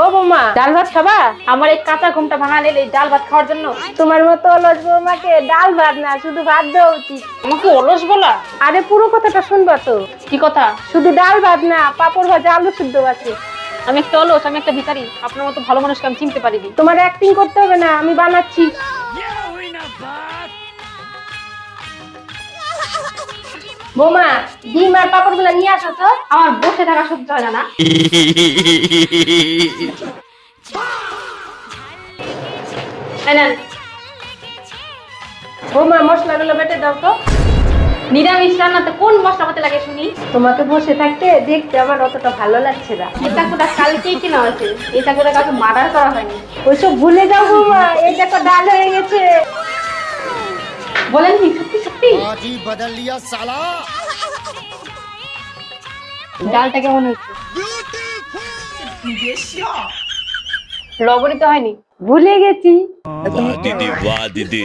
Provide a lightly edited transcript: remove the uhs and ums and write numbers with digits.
ও বৌমা, ডাল ভাত খাবা? আমার এই কাঁচা ঘুমটা ভাঙালে এই ডাল ভাত খাওয়ার জন্য তোমার মতো অলস বৌমাকে ডাল ভাত না শুধু ভাত দেওয়া উচিত। আমাকে অলস বলা? আরে পুরো কথাটা শুনবা তো। কি কথা? শুধু ডাল ভাত না, পাপড় ভাজা আলু সিদ্ধ আছে। আমি একটা অলস, আমি একটা ভিখারি। আপনার মতো ভালো মানুষকে আমি চিনতে পারিনি। তোমার অ্যাক্টিং করতে হবে না, আমি বানাচ্ছি। বৌমা, ডিম আর পাপড় গুলা নিয়ে আসো তো। আমার বসে থাকা সহ্য হয় না। নেন। বৌমা, মশলাগুলো বেটে দাও তো। নিরামিষ রান্নাতে কোন মশলাপাতি লাগে শুনি? তোমাকে বসে থাকতে দেখতে আমার অতটা ভালো লাগছে না। এই চাকুটা কালকেই কেনা হয়েছে, এই চাকুটা কাউকে মার্ডার করা হয়নি। ওইসব ভুলে যাও বৌমা, এই দেখো ডাল হয়ে গেছে। বলেন কি সত্যি সত্যি? आज ही बदल लिया साला। ডালটা কেমন হয়েছে? লবণিত হয়নি? ভুলে গেছি। वाह दीदी वाह दीदी